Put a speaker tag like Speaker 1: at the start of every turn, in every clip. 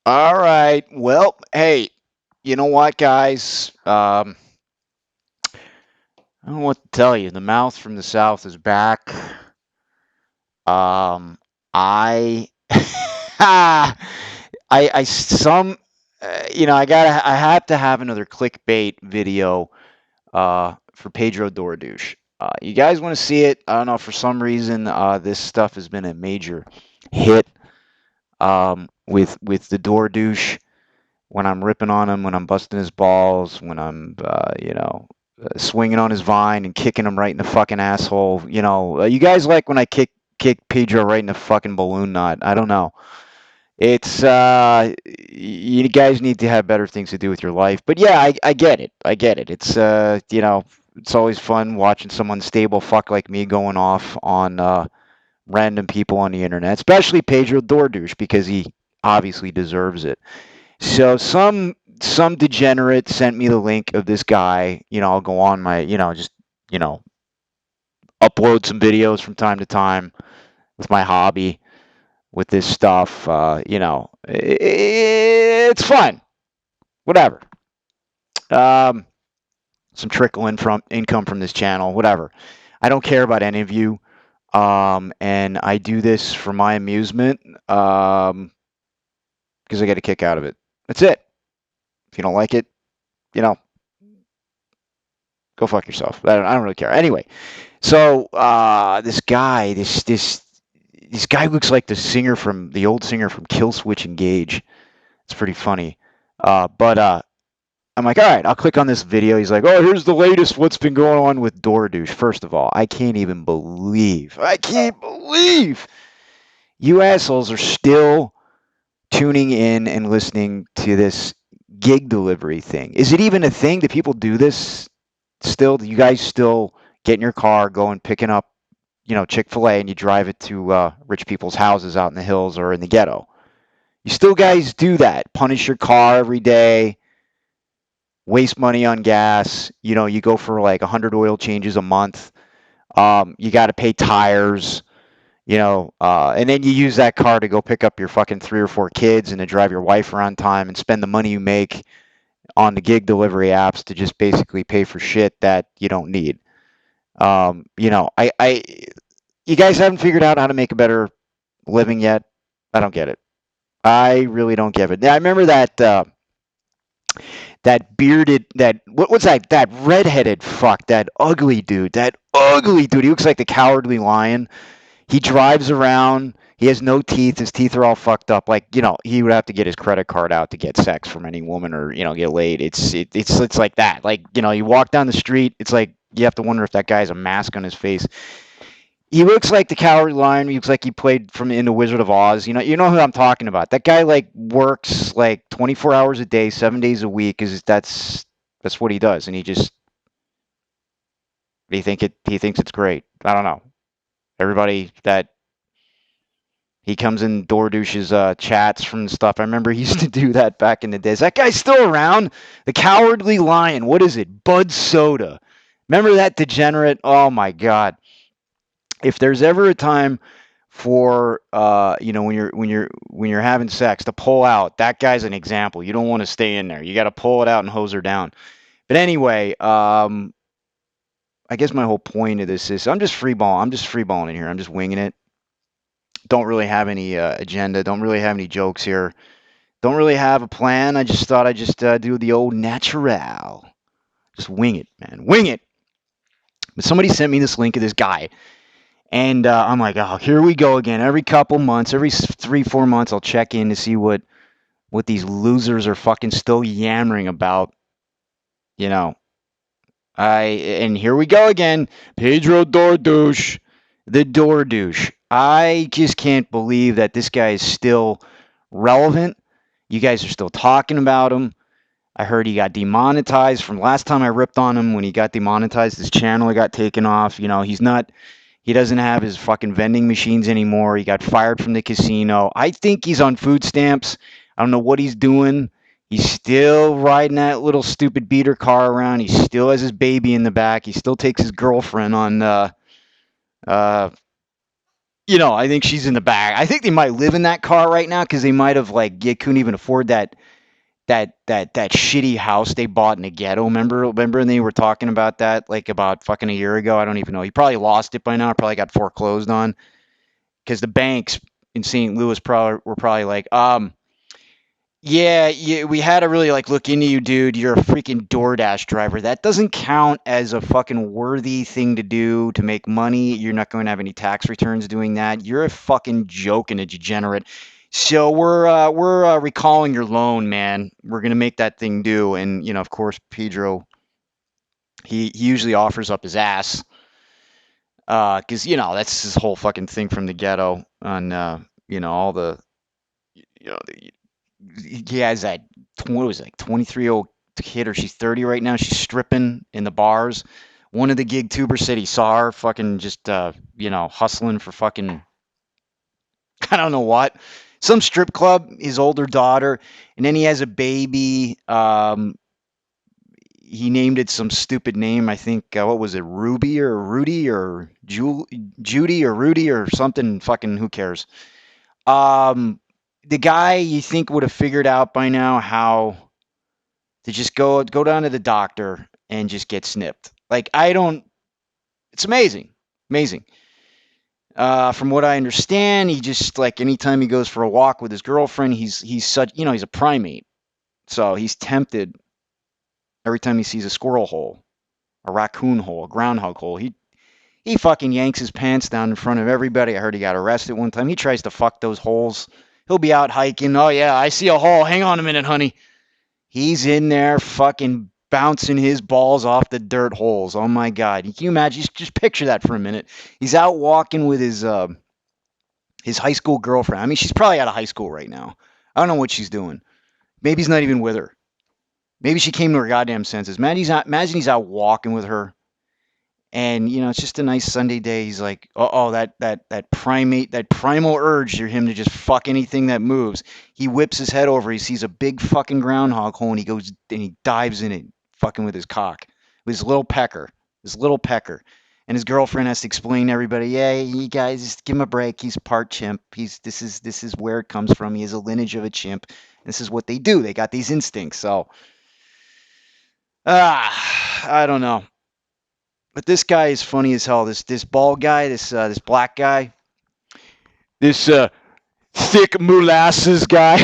Speaker 1: All right. Well, hey, you know what, guys? I don't know what to tell you. The mouth from the south is back. Um, I, I some, I have to have another clickbait video, for Pedro Doordash. You guys want to see it? I don't know. For some reason, this stuff has been a major hit, with the Doordash. When I'm ripping on him, when I'm busting his balls, when I'm, swinging on his vine and kicking him right in the fucking asshole. You guys like when I kick Pedro right in the fucking balloon knot. I don't know. It's you guys need to have better things to do with your life. But yeah, I get it. I get it. It's always fun watching someone stable fuck like me going off on random people on the internet, especially Pedro Doordash because he obviously deserves it. So some degenerate sent me the link of this guy. I'll go on my, just you know, upload some videos from time to time with my hobby with this stuff. It's fun. Whatever. Um, some trickle in from income from this channel. Whatever. I don't care about any of you. And I do this for my amusement. Because I get a kick out of it. That's it. If you don't like it, you know, go fuck yourself. I don't really care. Anyway, so this guy looks like the old singer from Killswitch Engage. It's pretty funny. But I'm like, all right, I'll click on this video. He's like, oh, here's the latest. What's been going on with DoorDouche? First of all, I can't believe you assholes are still tuning in and listening to this gig delivery thing. Is it even a thing? Do people do this still? Do you guys still get in your car, go and picking up, Chick-fil-A, and you drive it to rich people's houses out in the hills or in the ghetto? You still guys do that? Punish your car every day, waste money on gas. You go for like 100 oil changes a month. You got to pay tires. And then you use that car to go pick up your fucking 3 or 4 kids and to drive your wife around time and spend the money you make on the gig delivery apps to just basically pay for shit that you don't need. You guys haven't figured out how to make a better living yet. I don't get it. I really don't get it. Yeah, I remember that bearded, what's that redheaded fuck, that ugly dude. That ugly dude. He looks like the Cowardly Lion. He drives around. He has no teeth. His teeth are all fucked up. Like, he would have to get his credit card out to get sex from any woman or, get laid. It's like that. Like, you walk down the street, it's like you have to wonder if that guy has a mask on his face. He looks like the Cowardly Lion. He looks like he played from in the Wizard of Oz. You know who I'm talking about. That guy like works like 24 hours a day, 7 days a week. Is that's what he does, and he thinks it's great. I don't know. Everybody that he comes in Doordouche's chats from stuff. I remember he used to do that back in the days. That guy's still around. The Cowardly Lion. What is it? Bud Soda. Remember that degenerate? Oh my God. If there's ever a time for when you're having sex to pull out, that guy's an example. You don't want to stay in there. You got to pull it out and hose her down. But anyway, I guess my whole point of this is I'm just freeballing in here. I'm just winging it. Don't really have any agenda. Don't really have any jokes here. Don't really have a plan. I just thought I'd just do the old natural. Just wing it, man. Wing it. But somebody sent me this link of this guy. And I'm like, oh, here we go again. Every couple months, every 3-4 months, I'll check in to see what these losers are fucking still yammering about. And here we go again. Pedro Doordash, the Doordash. I just can't believe that this guy is still relevant. You guys are still talking about him. I heard he got demonetized from last time I ripped on him. When he got demonetized, his channel got taken off. He doesn't have his fucking vending machines anymore. He got fired from the casino. I think he's on food stamps. I don't know what he's doing. He's still riding that little stupid beater car around. He still has his baby in the back. He still takes his girlfriend on I think she's in the back. I think they might live in that car right now because they might have couldn't even afford that shitty house they bought in the ghetto. Remember, and they were talking about that about fucking a year ago. I don't even know. He probably lost it by now. Probably got foreclosed on because the banks in St. Louis were probably yeah, we had to really look into you, dude. You're a freaking DoorDash driver. That doesn't count as a fucking worthy thing to do to make money. You're not going to have any tax returns doing that. You're a fucking joke and a degenerate. So we're recalling your loan, man. We're gonna make that thing do. And of course, Pedro, he usually offers up his ass, because that's his whole fucking thing from the ghetto on all the the he has that what was it, 23-year-old kid, or she's 30 right now. She's stripping in the bars. One of the gig tubers said he saw her fucking just hustling for fucking I don't know what, some strip club. His older daughter, and then he has a baby. He named it some stupid name. I think what was it, Ruby or Rudy or Judy or Rudy or something. Fucking who cares? The guy you think would have figured out by now how to just go down to the doctor and just get snipped. I don't. It's amazing, amazing. From what I understand, he just anytime he goes for a walk with his girlfriend, he's such he's a primate, so he's tempted every time he sees a squirrel hole, a raccoon hole, a groundhog hole. He fucking yanks his pants down in front of everybody. I heard he got arrested one time. He tries to fuck those holes. He'll be out hiking. Oh yeah, I see a hole. Hang on a minute, honey. He's in there fucking bouncing his balls off the dirt holes. Oh my God. Can you imagine? Just picture that for a minute. He's out walking with his high school girlfriend. I mean, she's probably out of high school right now. I don't know what she's doing. Maybe he's not even with her. Maybe she came to her goddamn senses. Imagine he's out walking with her. And it's just a nice Sunday day. He's like, oh, that primate, that primal urge to him to just fuck anything that moves. He whips his head over. He sees a big fucking groundhog hole, and he goes and he dives in it, fucking with his cock, with his little pecker, And his girlfriend has to explain to everybody, yeah, you guys, just give him a break. He's part chimp. This is where it comes from. He has a lineage of a chimp. This is what they do. They got these instincts. So, I don't know. But this guy is funny as hell. This bald guy, this black guy, this thick molasses guy.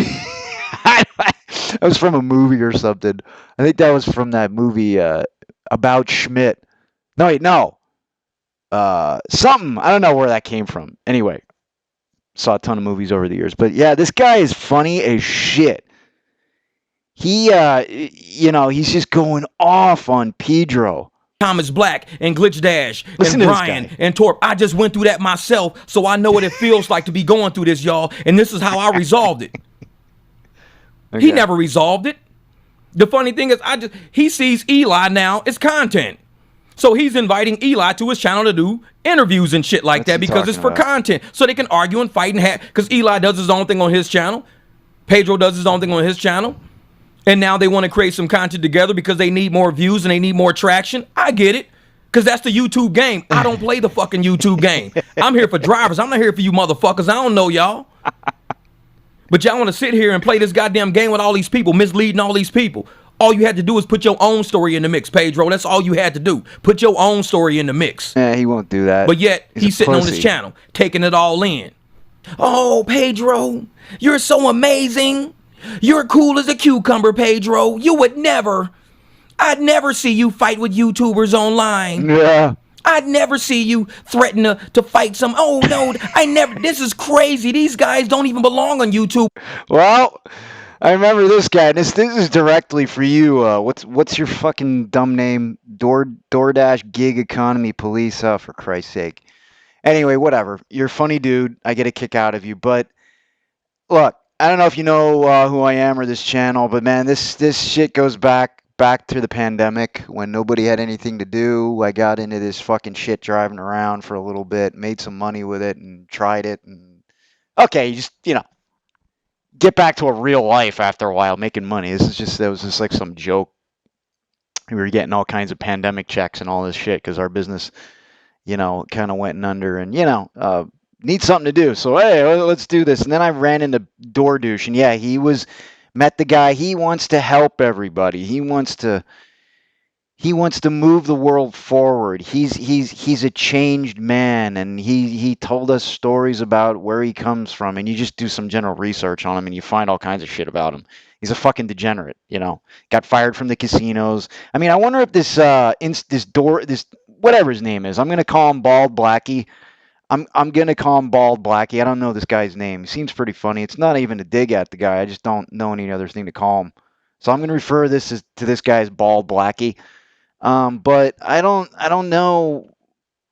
Speaker 1: That was from a movie or something. I think that was from that movie about Schmidt. No, wait, no. Something. I don't know where that came from. Anyway, saw a ton of movies over the years. But yeah, this guy is funny as shit. He, he's just going off on Pedro.
Speaker 2: Thomas Black and Glitch Dash and Brian and Torp. I just went through that myself, so I know what it feels like to be going through this, y'all. And this is how I resolved it. Okay. He never resolved it. The funny thing is, he sees Eli now as content. So he's inviting Eli to his channel to do interviews and shit like that because it's for content. So they can argue and fight and have, because Eli does his own thing on his channel. Pedro does his own thing on his channel. And now they want to create some content together because they need more views and they need more traction. I get it. Because that's the YouTube game. I don't play the fucking YouTube game. I'm here for drivers. I'm not here for you motherfuckers. I don't know y'all. But y'all want to sit here and play this goddamn game with all these people, misleading all these people. All you had to do is put your own story in the mix, Pedro. That's all you had to do. Put your own story in the mix.
Speaker 1: Yeah, he won't do that.
Speaker 2: But yet, he's sitting on his channel, taking it all in. Oh, Pedro, you're so amazing. You're cool as a cucumber, Pedro. You would never. I'd never see you fight with YouTubers online.
Speaker 1: Yeah.
Speaker 2: I'd never see you threaten to fight some. Oh, no, I never. This is crazy. These guys don't even belong on YouTube.
Speaker 1: Well, I remember this guy. This is directly for you. What's your fucking dumb name? DoorDash Gig Economy Police. Oh, for Christ's sake. Anyway, whatever. You're a funny dude. I get a kick out of you. But look, I don't know if you know who I am or this channel, but man, this shit goes back to the pandemic when nobody had anything to do. I got into this fucking shit driving around for a little bit, made some money with it, and tried it. And okay, you just get back to a real life after a while, making money. That was just like some joke. We were getting all kinds of pandemic checks and all this shit because our business, kind of went under, and need something to do. So, hey, let's do this. And then I ran into Doordash, and yeah, met the guy. He wants to help everybody. He wants to move the world forward. He's a changed man, and he told us stories about where he comes from. And you just do some general research on him, and you find all kinds of shit about him. He's a fucking degenerate, Got fired from the casinos. I mean, I wonder if this whatever his name is. I'm gonna call him Bald Blackie. I'm gonna call him Bald Blackie. I don't know this guy's name. He seems pretty funny. It's not even a dig at the guy. I just don't know any other thing to call him. So I'm gonna refer to this guy as Bald Blackie. But I don't know,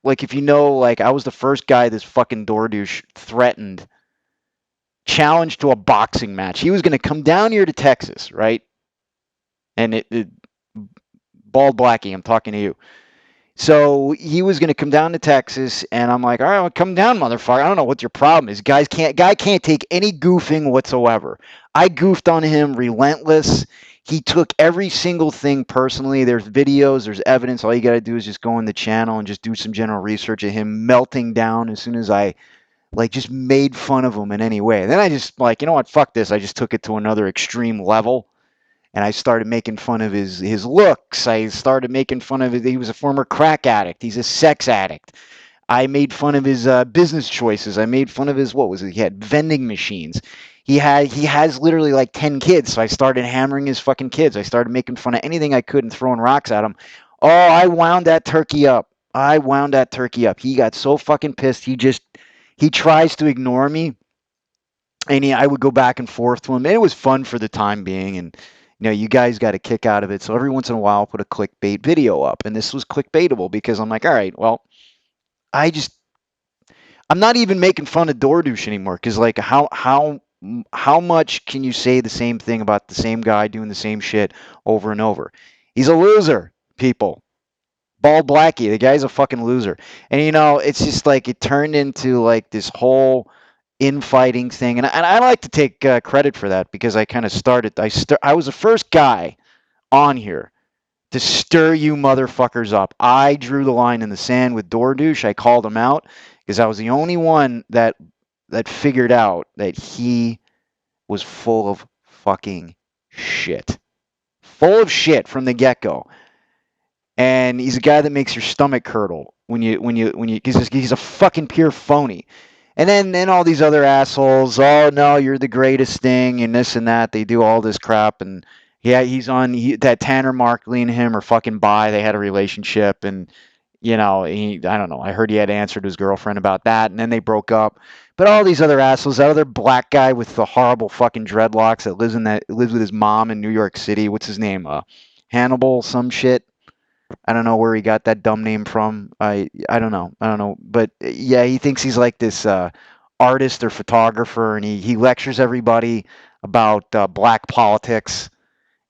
Speaker 1: like, if like, I was the first guy this fucking Doordash threatened, challenged to a boxing match. He was going to come down here to Texas, right? And Bald Blackie, I'm talking to you. So he was going to come down to Texas, and I'm like, all right, well, come down, motherfucker. I don't know what your problem is. Guy can't take any goofing whatsoever. I goofed on him relentless. He took every single thing personally. There's videos, there's evidence. All you got to do is just go on the channel and just do some general research of him melting down as soon as I just made fun of him in any way. And then I just you know what, fuck this. I just took it to another extreme level. And I started making fun of his looks. I started making fun of he was a former crack addict. He's a sex addict. I made fun of his business choices. I made fun of his, what was it? He had vending machines. He has literally like 10 kids. So I started hammering his fucking kids. I started making fun of anything I could and throwing rocks at him. Oh, I wound that turkey up. He got so fucking pissed. He tries to ignore me. And I would go back and forth to him. And it was fun for the time being. And you guys got a kick out of it. So every once in a while, I'll put a clickbait video up. And this was clickbaitable because I'm like, all right, well, I'm not even making fun of Doordash anymore. Because, like, how much can you say the same thing about the same guy doing the same shit over and over? He's a loser, people. Bald Blackie, the guy's a fucking loser. And, it's just like it turned into like this whole infighting thing, and I like to take credit for that because I kind of started. I was the first guy on here to stir you motherfuckers up. I drew the line in the sand with Doordash. I called him out because I was the only one that figured out that he was full of fucking shit, from the get-go. And he's a guy that makes your stomach curdle when you he's a fucking pure phony. And then all these other assholes, oh no, you're the greatest thing, and this and that. They do all this crap, and yeah, that Tanner Markley and him are fucking bi. They had a relationship, and I don't know. I heard he had answered his girlfriend about that, and then they broke up. But all these other assholes, that other black guy with the horrible fucking dreadlocks that lives with his mom in New York City. What's his name? Hannibal, some shit. I don't know where he got that dumb name from. I don't know. But yeah, he thinks he's like this artist or photographer, and he lectures everybody about black politics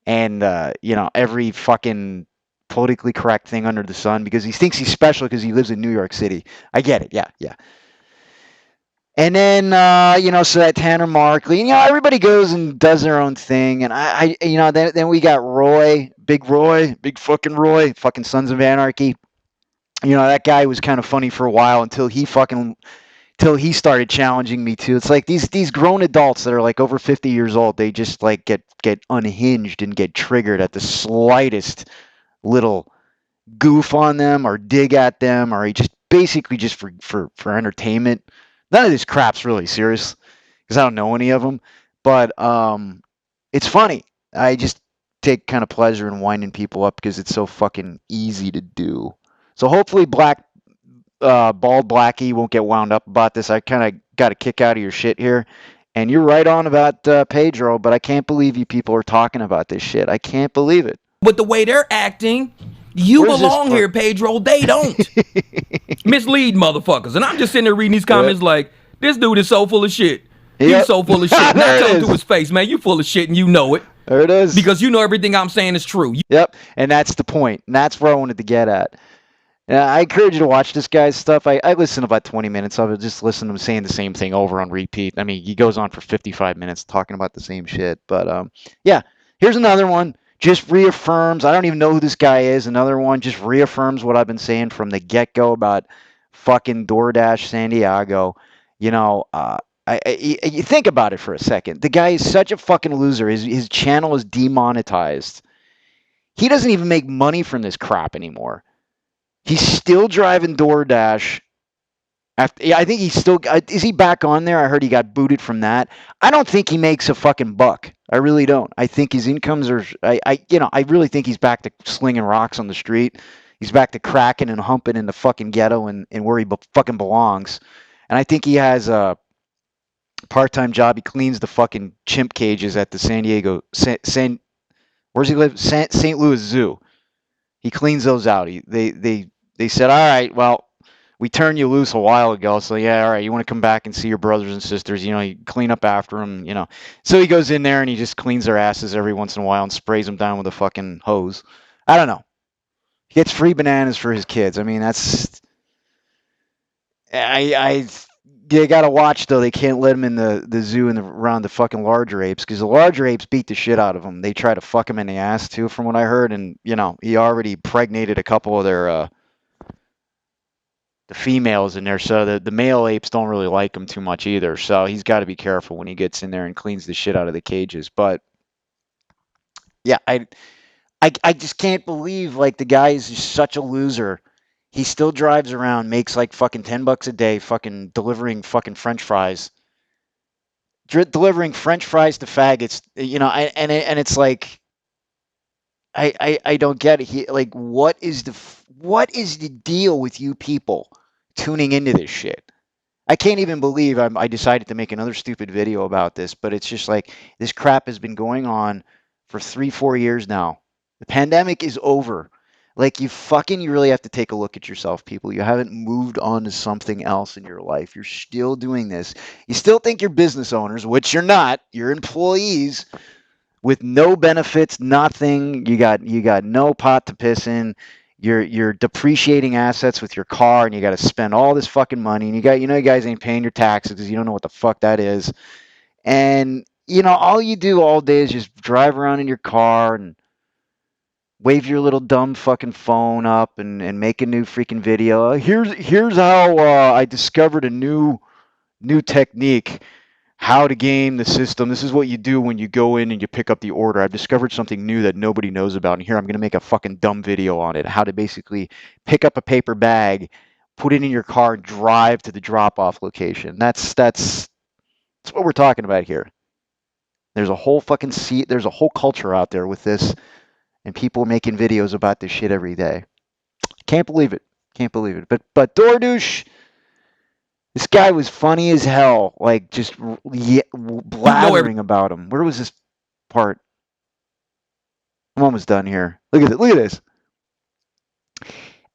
Speaker 1: and every fucking politically correct thing under the sun because he thinks he's special because he lives in New York City. I get it. Yeah. And then, so that Tanner Markley, and, everybody goes and does their own thing. And then we got Roy, big fucking Roy, fucking Sons of Anarchy. That guy was kind of funny for a while until he started challenging me too. It's like these grown adults that are like over 50 years old, they just like get unhinged and get triggered at the slightest little goof on them or dig at them or just basically just for entertainment. None of this crap's really serious because I don't know any of them, but it's funny. I just take kind of pleasure in winding people up because it's so fucking easy to do. So hopefully Bald Blackie won't get wound up about this. I kind of got a kick out of your shit here. And you're right on about Pedro, but I can't believe you people are talking about this shit. I can't believe it.
Speaker 2: With the way they're acting, you belong here, Pedro. They don't. Mislead motherfuckers. And I'm just sitting there reading these comments like, this dude is so full of shit. He's so full of shit. And I tell him to his face, man, you full of shit and you know it.
Speaker 1: There it is.
Speaker 2: Because you know everything I'm saying is true.
Speaker 1: Yep. And that's the point. And that's where I wanted to get at. I encourage you to watch this guy's stuff. I listen to about 20 minutes of it. Just listen to him saying the same thing over on repeat. I mean, he goes on for 55 minutes talking about the same shit. But yeah, here's another one. Just reaffirms, I don't even know who this guy is. Another one just reaffirms what I've been saying from the get-go about fucking Doordash Santiago. You know, you think about it for a second. The guy is such a fucking loser. His channel is demonetized. He doesn't even make money from this crap anymore. He's still driving DoorDash. I think he's still. Is he back on there? I heard he got booted from that. I don't think he makes a fucking buck. I really don't. I think his incomes are. I really think he's back to slinging rocks on the street. He's back to cracking and humping in the fucking ghetto and where he fucking belongs. And I think he has a part-time job. He cleans the fucking chimp cages at the San Diego where's he live? St. Louis Zoo. He cleans those out. They said, all right, well, we turned you loose a while ago, so yeah, all right, you want to come back and see your brothers and sisters, you clean up after them, So he goes in there and he just cleans their asses every once in a while and sprays them down with a fucking hose. I don't know. He gets free bananas for his kids. I mean, that's they gotta watch though. They can't let him in the zoo and around the fucking larger apes because the larger apes beat the shit out of him. They try to fuck him in the ass too, from what I heard, and he already pregnated a couple of their the females in there, so the male apes don't really like him too much either. So he's got to be careful when he gets in there and cleans the shit out of the cages. But yeah, I just can't believe like the guy is just such a loser. He still drives around, makes like fucking $10 a day, fucking delivering fucking French fries, delivering French fries to faggots. And it's like, I don't get it. Like, what is the deal with you people tuning into this shit? I can't even believe I decided to make another stupid video about this, but it's just like this crap has been going on for 3-4 years now. The pandemic is over. Like, you really have to take a look at yourself, people. You haven't moved on to something else in your life. You're still doing this. You still think you're business owners, which you're not. You're employees with no benefits, nothing. You got no pot to piss in. You're depreciating assets with your car, and you got to spend all this fucking money. And you guys ain't paying your taxes because you don't know what the fuck that is. And all you do all day is just drive around in your car and wave your little dumb fucking phone up and make a new freaking video. Here's how I discovered a new technique, how to game the system. This is what you do when you go in and you pick up the order. I've discovered something new that nobody knows about, and here I'm going to make a fucking dumb video on it, how to basically pick up a paper bag, put it in your car, and drive to the drop-off location. That's what we're talking about here. There's a whole culture out there with this, and people making videos about this shit every day. Can't believe it. But Doordash, this guy was funny as hell. Like, just blathering about him. Where was this part? I'm almost done here. Look at this.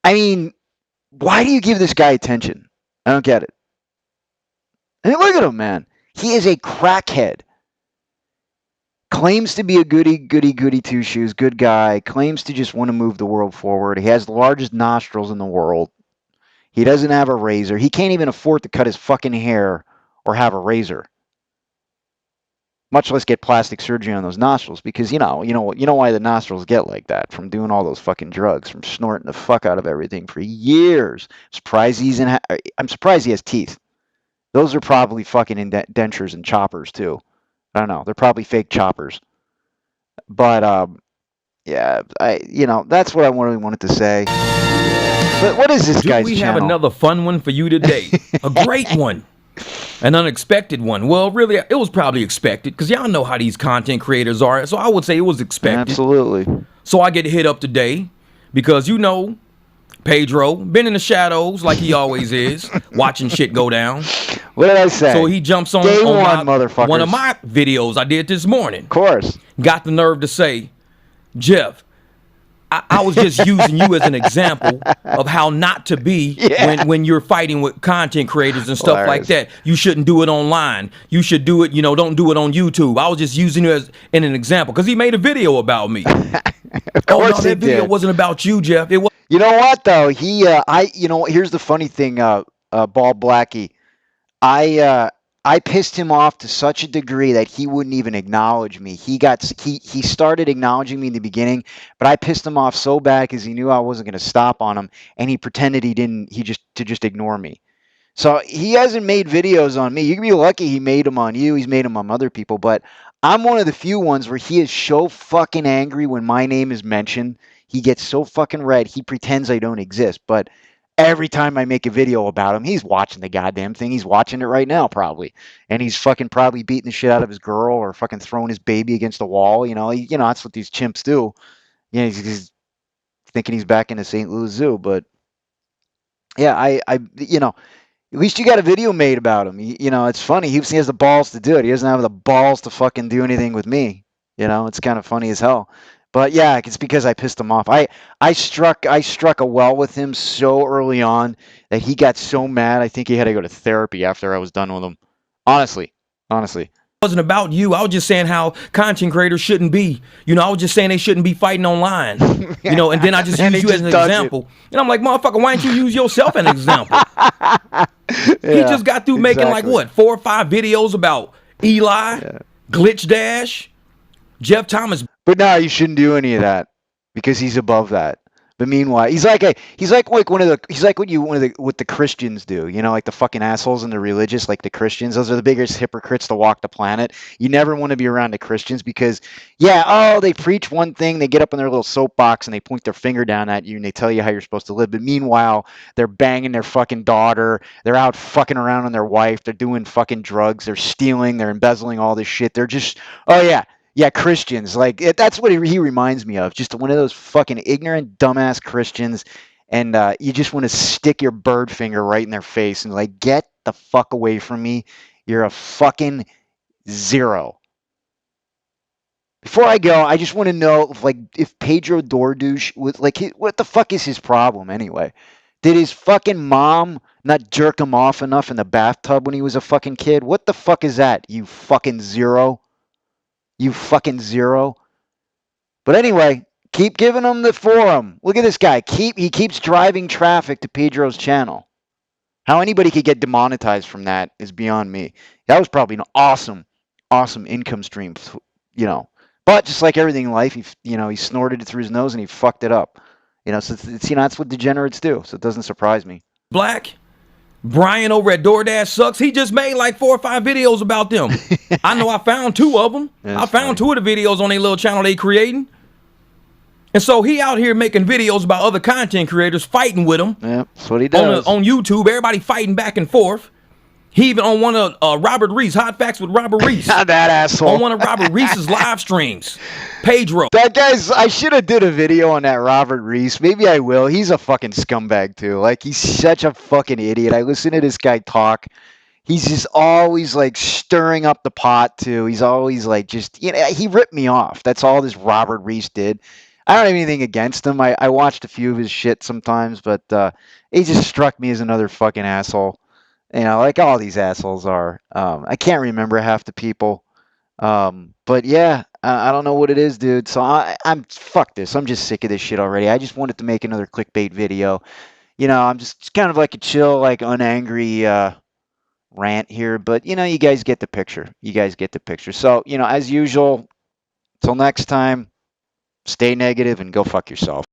Speaker 1: I mean, why do you give this guy attention? I don't get it. I mean, look at him, man. He is a crackhead. Claims to be a goody two-shoes, good guy. Claims to just want to move the world forward. He has the largest nostrils in the world. He doesn't have a razor. He can't even afford to cut his fucking hair or have a razor, much less get plastic surgery on those nostrils, because you know why the nostrils get like that, from doing all those fucking drugs, from snorting the fuck out of everything for years. I'm surprised he has teeth. Those are probably fucking dentures and choppers too. I don't know. They're probably fake choppers. But yeah, that's what I really wanted to say. But what is this guy's channel?
Speaker 2: We have another fun one for you today. A great one. An unexpected one. Well, really, it was probably expected, because y'all know how these content creators are. So I would say it was expected.
Speaker 1: Absolutely.
Speaker 2: So I get hit up today because, Pedro, been in the shadows like he always is, watching shit go down.
Speaker 1: What did I say?
Speaker 2: So he jumps on, one of my videos I did this morning.
Speaker 1: Of course.
Speaker 2: Got the nerve to say, Jeff, I was just using you as an example of how not to be when you're fighting with content creators and stuff like that. You shouldn't do it online. You should do it, don't do it on YouTube. I was just using you as an example because he made a video about me.
Speaker 1: Of course
Speaker 2: that video wasn't about you, Jeff. It was.
Speaker 1: You know what though? Here's the funny thing, Bald Blackie. I pissed him off to such a degree that he wouldn't even acknowledge me. He started acknowledging me in the beginning, but I pissed him off so bad because he knew I wasn't going to stop on him, and he pretended he didn't. To just ignore me. So he hasn't made videos on me. You can be lucky he made them on you. He's made them on other people. But I'm one of the few ones where he is so fucking angry when my name is mentioned. He gets so fucking red. He pretends I don't exist. But every time I make a video about him, he's watching the goddamn thing. He's watching it right now, probably. And he's fucking probably beating the shit out of his girl or fucking throwing his baby against the wall. That's what these chimps do. He's thinking he's back in the St. Louis Zoo. But yeah, at least you got a video made about him. It's funny. He has the balls to do it. He doesn't have the balls to fucking do anything with me. It's kind of funny as hell. But yeah, it's because I pissed him off. I struck a well with him so early on that he got so mad. I think he had to go to therapy after I was done with him. Honestly.
Speaker 2: Wasn't about you. I was just saying how content creators shouldn't be. I was just saying they shouldn't be fighting online. And then I just use you as an example. And I'm like, motherfucker, why don't you use yourself as an example? He just got through making like what, 4 or 5 videos about Eli, Glitch Dash, Jeff Thomas.
Speaker 1: But no, you shouldn't do any of that because he's above that. But meanwhile, he's like what the Christians do, like the fucking assholes and the religious, like the Christians. Those are the biggest hypocrites to walk the planet. You never want to be around the Christians because, they preach one thing, they get up in their little soapbox and they point their finger down at you and they tell you how you're supposed to live. But meanwhile, they're banging their fucking daughter, they're out fucking around on their wife, they're doing fucking drugs, they're stealing, they're embezzling all this shit. They're just, yeah, Christians. Like that's what he reminds me of. Just one of those fucking ignorant, dumbass Christians, and you just want to stick your bird finger right in their face and like, get the fuck away from me. You're a fucking zero. Before I go, I just want to know if Pedro Doordash was what the fuck is his problem anyway? Did his fucking mom not jerk him off enough in the bathtub when he was a fucking kid? What the fuck is that? You fucking zero. You fucking zero. But anyway, keep giving him the forum. Look at this guy. He keeps driving traffic to Pedro's channel. How anybody could get demonetized from that is beyond me. That was probably an awesome income stream, But just like everything in life, he snorted it through his nose and he fucked it up. So that's what degenerates do. So it doesn't surprise me.
Speaker 2: Black. Brian over at DoorDash Sucks. He just made like 4 or 5 videos about them. I know I found 2 of them. I found 2 of the videos on their little channel they creating. And so he out here making videos about other content creators fighting with them.
Speaker 1: Yeah, that's what he does.
Speaker 2: On YouTube, everybody fighting back and forth. He even on one of Robert Reese, Hot Facts with Robert Reese.
Speaker 1: That asshole.
Speaker 2: On one of Robert Reese's live streams. Pedro.
Speaker 1: That guy's, I should have did a video on that Robert Reese. Maybe I will. He's a fucking scumbag too. Like, he's such a fucking idiot. I listen to this guy talk. He's just always like stirring up the pot too. He's always like he ripped me off. That's all this Robert Reese did. I don't have anything against him. I watched a few of his shit sometimes, but he just struck me as another fucking asshole. Like all these assholes are. I can't remember half the people. But yeah, I don't know what it is, dude. So I'm fuck this. I'm just sick of this shit already. I just wanted to make another clickbait video. I'm just kind of like a chill, like unangry rant here. But you guys get the picture. So as usual, till next time, stay negative and go fuck yourself.